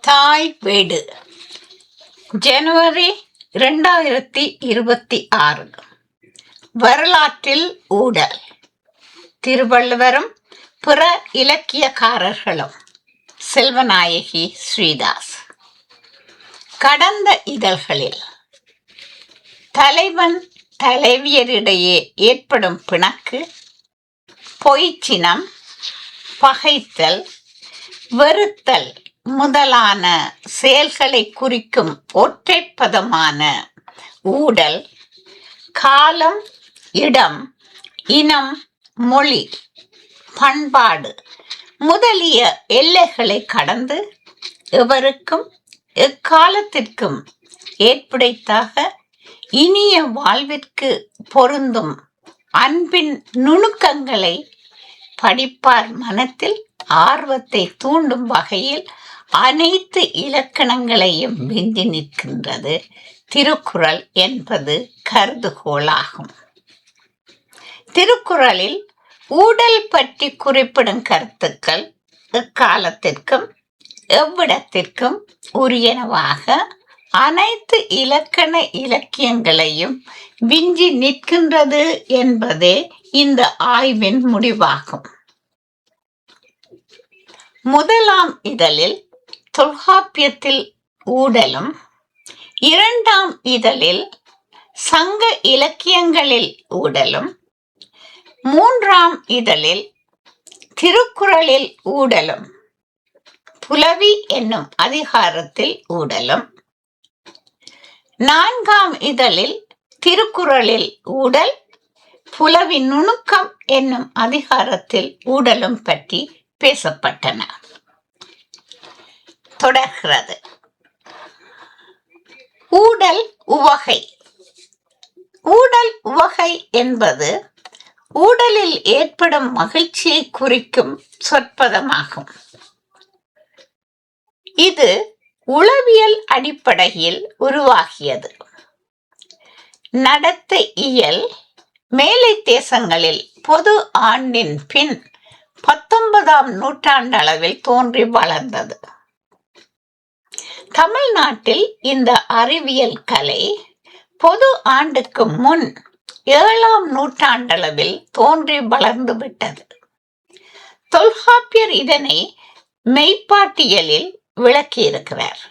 தாய் வீடு ஜனவரி 2026. வரலாற்றில் ஊடல். திருவள்ளுவரும் பிற இலக்கியக்காரர்களும். செல்வநாயகி ஸ்ரீதாஸ். கடந்த இதழ்களில் தலைவன் தலைவியரிடையே ஏற்படும் பிணக்கு, பொய்ச்சினம், பகைத்தல், வெறுத்தல் முதலான செயல்களை குறிக்கும் ஒற்றைப்பதமான ஊடல் காலம், இடம், இனம், மொழி, பண்பாடு முதலிய எல்லைகளை கடந்து எவருக்கும் எக்காலத்திற்கும் ஏற்புடைத்தாக இனிய வாழ்விற்கு பொருந்தும் அன்பின் நுணுக்கங்களை படிப்பார் மனத்தில் ஆர்வத்தை தூண்டும் வகையில் அனைத்து இலக்கணங்களையும் விந்தி நிற்கின்றது திருக்குறள் என்பது கருதுகோளாகும். திருக்குறளில் ஊடல் பற்றி குறிப்பிடும் கருத்துக்கள் எக்காலத்திற்கும் எவ்விடத்திற்கும் உரியனவாக அனைத்து இலக்கண இலக்கியங்களையும் விஞ்சி நிற்கின்றது என்பதே இந்த ஆய்வின் முடிவாகும். முதலாம் இதழில் தொல்காப்பியத்தில் ஊடலும், இரண்டாம் இதழில் சங்க இலக்கியங்களில் ஊடலும், மூன்றாம் இதழில் திருக்குறளில் ஊடலும், புலவி என்னும் அதிகாரத்தில் ஊடலும், நான்காம் இதழில் திருக்குறளில் ஊடல், புலவி நுணுக்கம் என்னும் அதிகாரத்தில் ஊடலும் பற்றி பேசப்பட்டன. தொடர்கிறது. ஊடல் உவகை. ஊடல் உவகை என்பது ஊடலில் ஏற்படும் மகிழ்ச்சியை குறிக்கும் சொற்பதமாகும். இது உளவியல் அடிப்படையில் உருவாகியது. நடத்தை இயல் மேலை தேசங்களில் பொது ஆண்டின் பின் 19ஆம் நூற்றாண்டளவில் தோன்றி வளர்ந்தது. தமிழ்நாட்டில் இந்த அறிவியல் கலை பொது ஆண்டுக்கு முன் 7ஆம் நூற்றாண்டளவில் தோன்றி வளர்ந்து விட்டது. தொல்காப்பியர் இதனை மெய்ப்பாட்டியலில் விளக்கியிருக்கிறார்.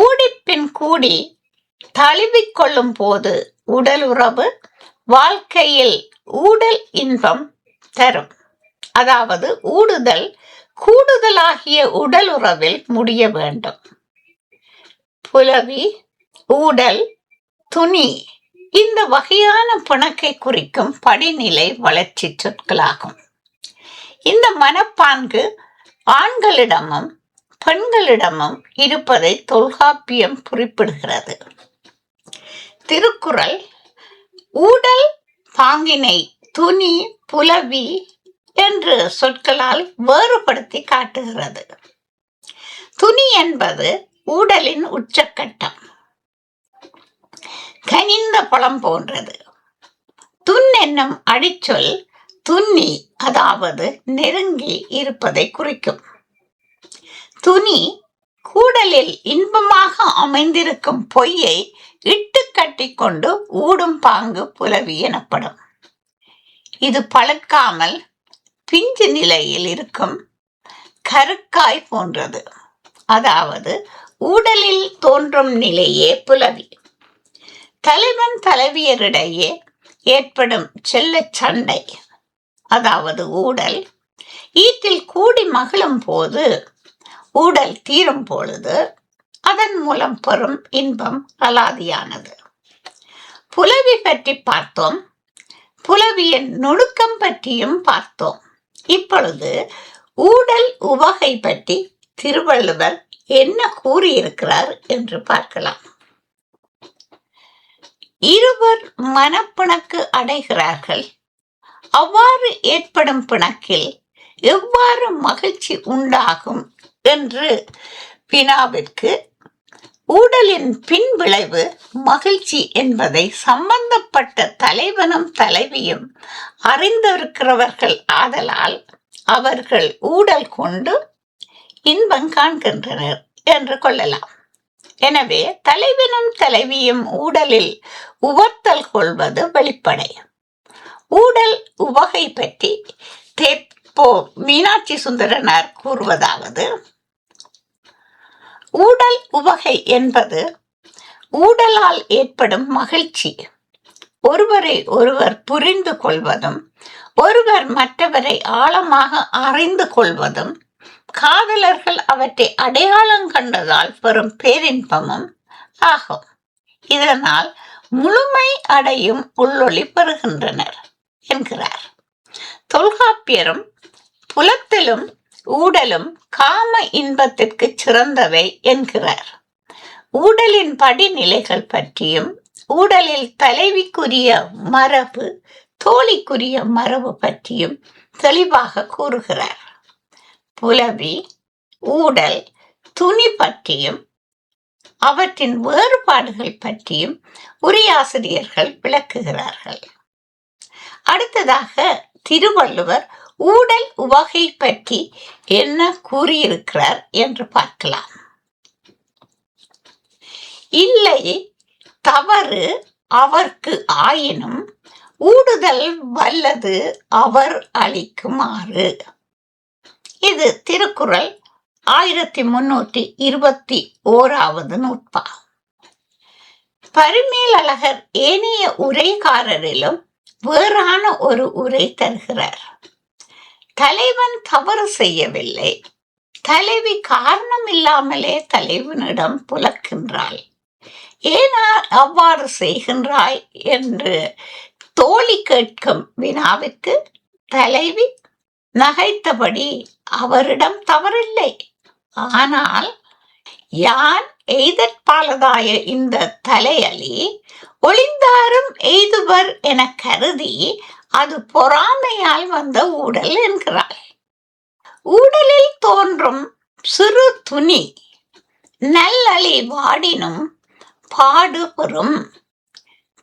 ஊடிப்பின் கூடி தழுவிக் கொள்ளும் போது உடலுறவு வாழ்க்கையில் ஊடல் இன்பம் தரும். அதாவது ஊடுதல் கூடுதலாகிய உடலுறவில் முடிய வேண்டும். புலவி, ஊடல், துணி இந்த வகையான பிணக்கை குறிக்கும் படிநிலை வளர்ச்சி சொற்களாகும். இந்த மனப்பான்கு ஆண்களிடமும் பெண்களிடமும் இருப்பதை தொல்காப்பியம் குறிப்பிடுகிறது. திருக்குறள் ஊடல் பாங்கினை துணி, புலவி என்று சொற்களால் வேறுபடுத்தி காட்டுகிறது. துணி என்பது ஊடலின் உச்சக்கட்டம். கனிந்த பழம் போன்றது. துன் என்னும் அடிச்சொல் துன்னி, அதாவது நெருங்கி இருப்பதை குறிக்கும். துணி கூடலில் இன்பமாக அமைந்திருக்கும் பொய்யை இட்டு கட்டி கொண்டு ஊடும் பாங்கு புலவி எனப்படும். இது பழுக்காமல் பிஞ்சு நிலையில் இருக்கும் கருக்காய் போன்றது. அதாவது ஊடலில் தோன்றும் நிலையே புலவி. தலைவன் தலைவியரிடையே ஏற்படும் செல்ல சண்டை, அதாவது ஊடல், ஈட்டில் கூடி மகிழும் போது ஊடல் தீரும் பொழுது அதன் மூலம் பெறும் இன்பம் அலாதியானது. புலவி பற்றி பார்த்தோம். புலவியின் நுணுக்கம் பற்றியும் பார்த்தோம். இப்பொழுது ஊடல் உவகை பற்றி திருவள்ளுவர் என்ன கூறியிருக்கிறார் என்று பார்க்கலாம். இருவர் மனப்பிணக்கு அடைகிறார்கள். அவ்வாறு ஏற்படும் பிணக்கில் எவ்வாறு மகிழ்ச்சி உண்டாகும் என்று வினாவிற்கு ஊடலின் பின் விளைவு மகிழ்ச்சி என்பதை சம்பந்தப்பட்ட தலைவனும் தலைவியும் அறிந்திருக்கிறவர்கள் ஆதலால் அவர்கள் ஊடல் கொண்டு இன்பம் காண்கின்றனர் என்று கொள்ளலாம். எனவே தலைவனும் தலைவியும் ஊடலில் உவர்த்தல் கொள்வது வெளிப்படை. ஊடல் உவகை பற்றி தேப்போ மீனாட்சி சுந்தரனார் கூறுவதாவது: ஊடல் உவகை என்பது ஊடலால் ஏற்படும் மகிழ்ச்சி, ஒருவரை ஒருவர் புரிந்து கொள்வதும் ஒருவர் மற்றவரை ஆழமாக அறிந்து கொள்வதும், காதலர்கள் அவற்றை அடையாளம் கண்டதால் பெறும் பேரின்பமும் ஆகும். இதனால் முழுமை அடையும் உள்ளொளி பெறுகின்றனர் என்கிறார். தொல்காப்பியரும் புலத்திலும் ஊடலும் காம இன்பத்திற்கு சிறந்தவை என்கிறார். ஊடலின் படிநிலைகள் பற்றியும் ஊடலில் தலைவிக்குரிய மரபு தோழிக்குரிய மரபு பற்றியும் தெளிவாக கூறுகிறார். புலவி, ஊடல், துணி பற்றியும் அவற்றின் வேறுபாடுகள் பற்றியும் உரையாசிரியர்கள் விளக்குகிறார்கள். அடுத்ததாக திருவள்ளுவர் ஊடல் உவகை பற்றி என்ன கூறியிருக்கிறார் என்று பார்க்கலாம். இல்லை தவறு அவர்க்கு ஆயினும் ஊடுதல் வல்லது அவர் அளிக்குமாறு. இது திருக்குறள் 1321 நூற்பா. பரிமேலழகர் ஏனைய உரைகாரரிலும் வேறான ஒரு உரை தருகிறார். தலைவன் தவறு செய்யவில்லை, தலைவி காரணம் இல்லாமலே தலைவனிடம் புலக்கின்றாள், ஏனா அவ்வாறு செய்கின்றாய் என்று தோழி கேட்கும் வினாவிற்கு தலைவி நகைத்தபடி அவரிடம் தவறில்லை, ஆனால் யான் எய்தற்பாலதாய இந்த தலையலி ஒளிந்தாரும் எய்துவர் என கருதி அது பொறாமையால் வந்த ஊடல் என்கிறாள். ஊடலில் தோன்றும் சிறு துணி நல்லளி வாடினும் பாடுபெறும்.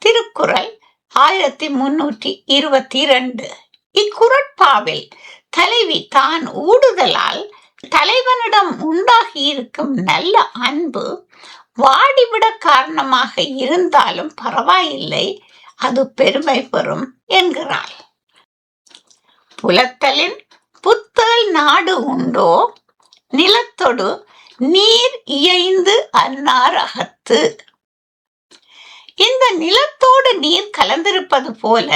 திருக்குறள் 1322. இக்குறட்பாவில் தலைவி தான் ஊடுதலால் தலைவனிடம் உண்டாகியிருக்கும் நல்ல அன்பு வாடிவிட காரணமாக இருந்தாலும் பரவாயில்லை, அது பெருமை பெறும் என்கிறாள். புலத்தலின் புத்தல் நாடு உண்டோ, நிலத்தொடு நீர் இயைந்து அன்னார் அகத்து. இந்த நிலத்தோடு நீர் கலந்திருப்பது போல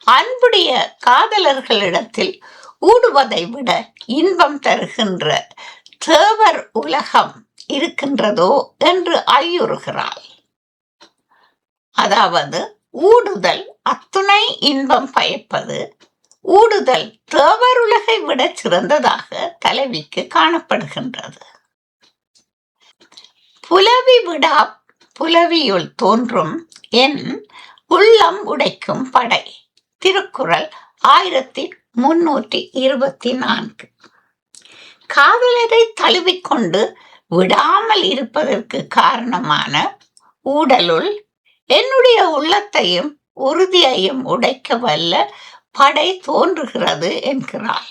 அன்புடைய காதலர்களிடத்தில் ஊடுவதை விட இன்பம் தருகின்ற தேவர் உலகம் இருக்கின்றதோ என்று ஐயுறுகிறாள். அதாவது ஊடுதல் அத்துணை இன்பம் பயப்பது, ஊடுதல் தேவருலகை விட சிறந்ததாக தலைவிக்கு காணப்படுகின்றது. புலவி விடா புலவியுள் தோன்றும் என் உள்ளம் உடைக்கும் படை. திருக்குறள் 1324. காதலரை தழுவிக்கொண்டு விடாமல் இருப்பதற்கு காரணமான ஊடலுள் என்னுடைய உள்ளத்தையும் உறுதியையும் உடைக்க வல்ல படை தோன்றுகிறது என்கிறாள்.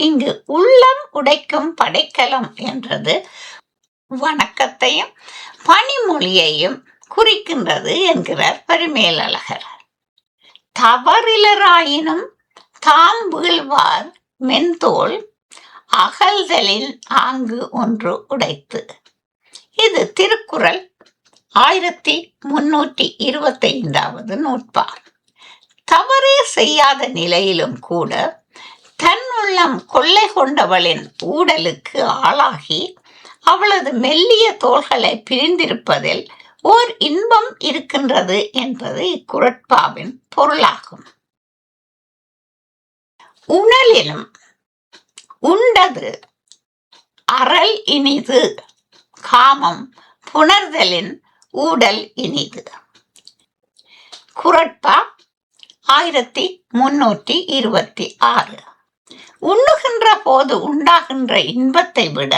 இங்கு உள்ளம் உடைக்கும் படைக்கலம் என்றது வணக்கத்தையும் பணிமொழியையும் குறிக்கின்றது என்கிறார் பரிமேலழகர். தவறிலராயினும் தாம் வீழ்வார் மென்தோள் அகல்தலின் ஆங்கு ஒன்று உடைத்து. இது திருக்குறள் 1325 நூற்பா. தவறே செய்யாத நிலையிலும் கூட தன்னுள்ளம் கொள்ளை கொண்டவளின் ஊடலுக்கு ஆளாகி அவளது மெல்லிய தோள்களை பிரிந்திருப்பதில் ஓர் இன்பம் இருக்கின்றது என்பது இக்குறட்பாவின் பொருளாகும். உணலிலும் உண்டது அறல் இனிது, காமம் புணர்தலின் ஊடல் இனிது. குறட்பா 1326. உண்ணுகின்ற போது உண்டாகின்ற இன்பத்தை விட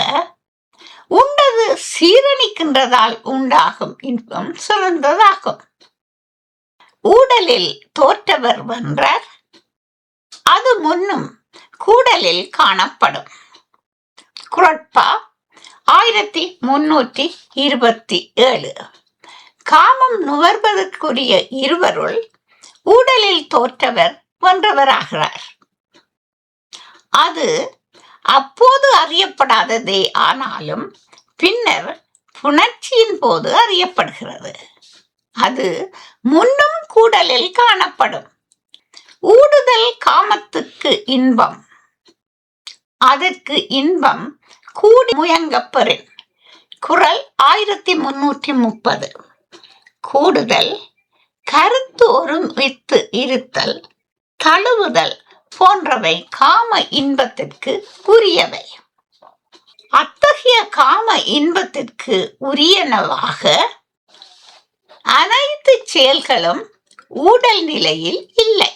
உண்டது சீரணிக்கின்றதால் உண்டாகும் இன்பம் சிறந்ததாகும். ஊடலில் தோற்றவர் வென்றார், அது முன்னும் கூடலில் காணப்படும். குரட்பா 1327. காமம் நுகர்வதற்குரிய இருவருள் ஊடலில் தோற்றவர் வென்றவராகிறார். அது அப்போது அறியப்படாததே ஆனாலும் பின்னர் புணர்ச்சியின் போது அறியப்படுகிறது. அது முன்னும் கூடலில் காணப்படும். ஊடுதல் காமத்துக்கு இன்பம், அதற்கு இன்பம் கூடி முயங்கப்பெறின். குறள் 1330. கூடுதல், கருத்து ஒருமித்து இருத்தல், தழுவுதல் போன்றவை காம இன்பத்திற்கு உரியவை. அத்தகைய காம இன்பத்திற்கு உரியனவாக அனைத்து செயல்களும் ஊடல் நிலையில் இல்லை.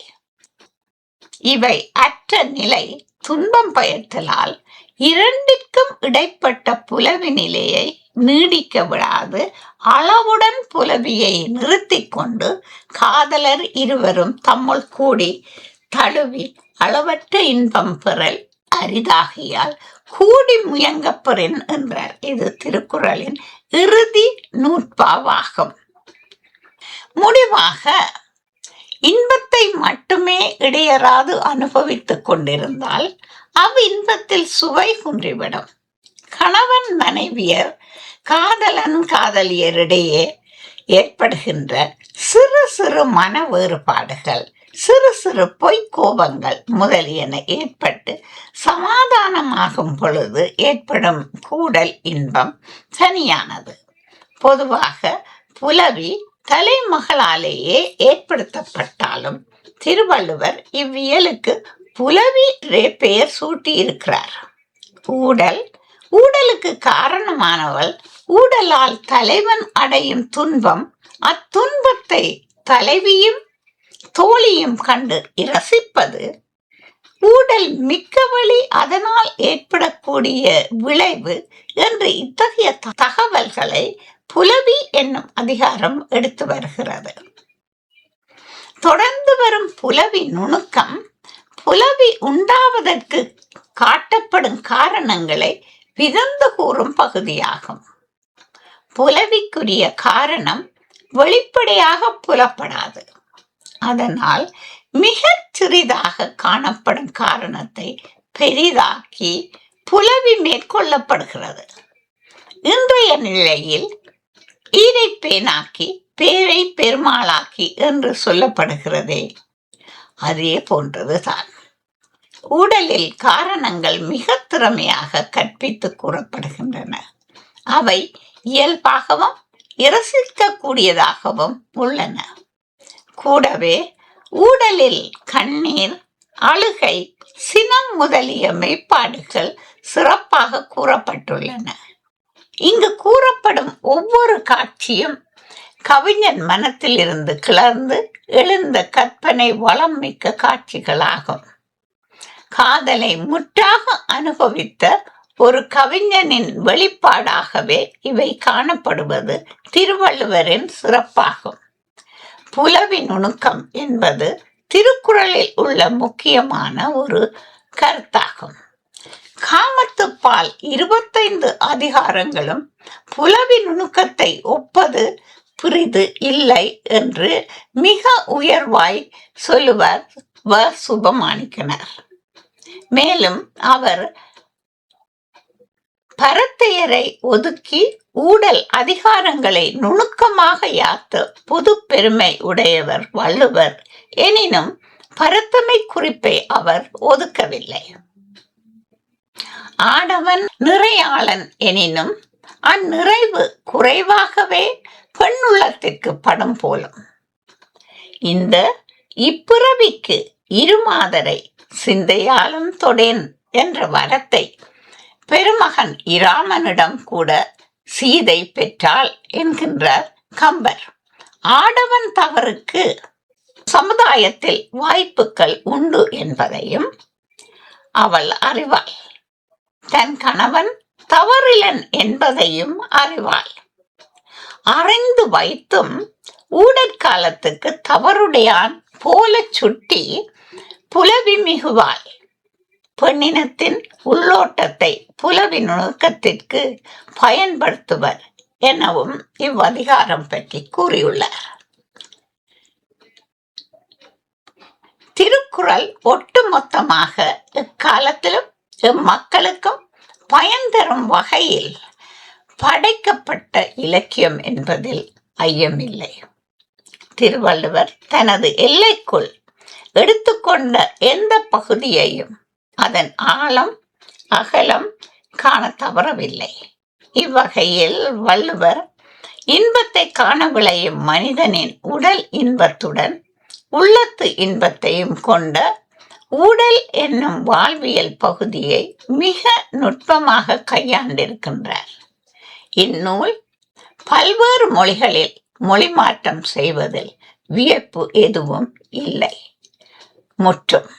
இவை அற்ற நிலை துன்பம் பயத்தலால் இரண்டிற்கும் இடைப்பட்ட புலவி நிலையை நீடிக்க விடாது அளவுடன் புலவியை நிறுத்தி கொண்டு காதலர் இருவரும் தம்முள் கூடி தழுவி அளவற்ற இன்பம் பெறல் அரிதாகியால் கூடி முயங்கப்பெறின் என்றார். இது திருக்குறளின் இறுதி நூற்பாவாகும். முடிவாக இன்பத்தை மட்டுமே இடையறாது அனுபவித்துக் கொண்டிருந்தால் அவ்வின்பத்தில் சுவை குன்றிவிடும். கணவன் மனைவியர், காதலன் காதலியரிடையே ஏற்படுகின்ற சிறு சிறு மன வேறுபாடுகள், சிறு சிறு பொய்க்கோபங்கள் முதலியன ஏற்பட்டு சமாதானமாகும் பொழுது ஏற்படும் கூடல் இன்பம் தனியானது. பொதுவாக புலவி தலைமகளாலேயே ஏற்படுத்தப்பட்டாலும் திருவள்ளுவர் இவ்வியலுக்கு புலவி பெயர் சூட்டி இருக்கிறார். ஊடலுக்கு காரணமானவள் ஊடலால் தலைவன் அடையும் துன்பம், அத்துன்பத்தை தலைவியும் தோழியும் கண்டு இரசிப்பது, ஊடல் மிக்க வழி அதனால் ஏற்படக்கூடிய விளைவு என்று இத்தகைய தகவல்களை புலவி என்னும் அதிகாரம் எடுத்து வருகிறது. தொடர்ந்து வரும் புலவி நுணுக்கம் புலவி உண்டாவதற்கு காட்டப்படும் காரணங்களை விதந்து கூறும் பகுதியாகும். புலவிக்குரிய காரணம் வெளிப்படையாக புலப்படாது. அதனால் மிக சிறிதாக காணப்படும் காரணத்தை பெரிதாக்கி புலவி மேற்கொள்ளப்படுகிறது. இன்றைய நிலையில் ஈரை பேனாக்கி பேரை பெருமாளாக்கி என்று சொல்லப்படுகிறதே, அதே போன்றதுதான். ஊடலில் காரணங்கள் மிக திறமையாக கற்பித்து கூறப்படுகின்றன. அவை இயல்பாகவும் இரசிக்கக்கூடியதாகவும் உள்ளன. கூடவே ஊடலில் கண்ணீர், அழுகை, சினம் முதலிய மெய்ப்பாடுகள் சிறப்பாக கூறப்பட்டுள்ளன. இங்கு கூறப்படும் ஒவ்வொரு காட்சியும் கவிஞன் மனத்தில் இருந்து கிளர்ந்து எழுந்த கற்பனை வளம் மிக்க காட்சிகளாகும். காதலை முற்றாக அனுபவித்த ஒரு கவிஞனின் வெளிப்பாடாகவே இவை காணப்படுவது திருவள்ளுவரின் சிறப்பாகும். புலவி நுணுக்கம் என்பது திருக்குறளில் உள்ள முக்கியமான ஒரு கருத்தாகும். காமத்துப்பால் 25 அதிகாரங்களும் புலவி நுணுக்கத்தை ஒப்பது பிறிது இல்லை என்று மிக உயர்வாய் சொல்லுவார் வ. சுபமாணிக்கனார். மேலும் அவர் பரத்தையரை ஒதுக்கி ஊடல் அதிகாரங்களை நுணுக்கமாக யாத்த பொது பெருமை உடையவர் வள்ளுவர். எனினும் பரத்தமை குறிப்பை அவர் ஒதுக்கவில்லை. ஆடவன் நிறையாளன் எனினும் அந்நிறைவு குறைவாகவே பெண்ணுள்ளத்திற்கு படம் போலும். இந்த இப்பிறவிக்கு இருமாதரை சிந்தையாலும் தொடேன் என்ற வரத்தை பெருமகன் இராமனிடம் கூட சீதை பெற்றாள் என்கின்றார் கம்பர். ஆடவன் தவறுக்கு சமுதாயத்தில் வாய்ப்புகள் உண்டு என்பதையும் அவள் அறிவாள். தன் கணவன் தவறிலன் என்பதையும் அறிவாள். அறிந்து வைத்தும் ஊடற்காலத்துக்கு தவறுடையான் போல சுட்டி புலவி மிகுவாள். பெண்ணினத்தின் உள்ளோட்டத்தை புலவி நுணுக்கத்திற்கு பயன்படுத்துவர் எனவும் இவ்வதிகாரம் பற்றி கூறியுள்ளார். திருக்குறள் ஒட்டுமொத்தமாக எக்காலத்திலும் எம்மக்களுக்கும் பயன் தரும் வகையில் படைக்கப்பட்ட இலக்கியம் என்பதில் ஐயமில்லை. திருவள்ளுவர் தனது எல்லைக்குள் எடுத்துக்கொண்ட எந்த பகுதியையும் அதன் ஆழம் அகலம் காண தவறவில்லை. இவ்வகையில் வள்ளுவர் இன்பத்தை காண விளையும் மனிதனின் உடல் இன்பத்துடன் உள்ளத்து இன்பத்தையும் கொண்ட ஊடல் என்னும் வாழ்வியல் பகுதியை மிக நுட்பமாக கையாண்டிருக்கின்றார். இந்நூல் பல்வேறு மொழிகளில் மொழிமாற்றம் செய்வதில் வியப்பு எதுவும் இல்லை. முற்றும்.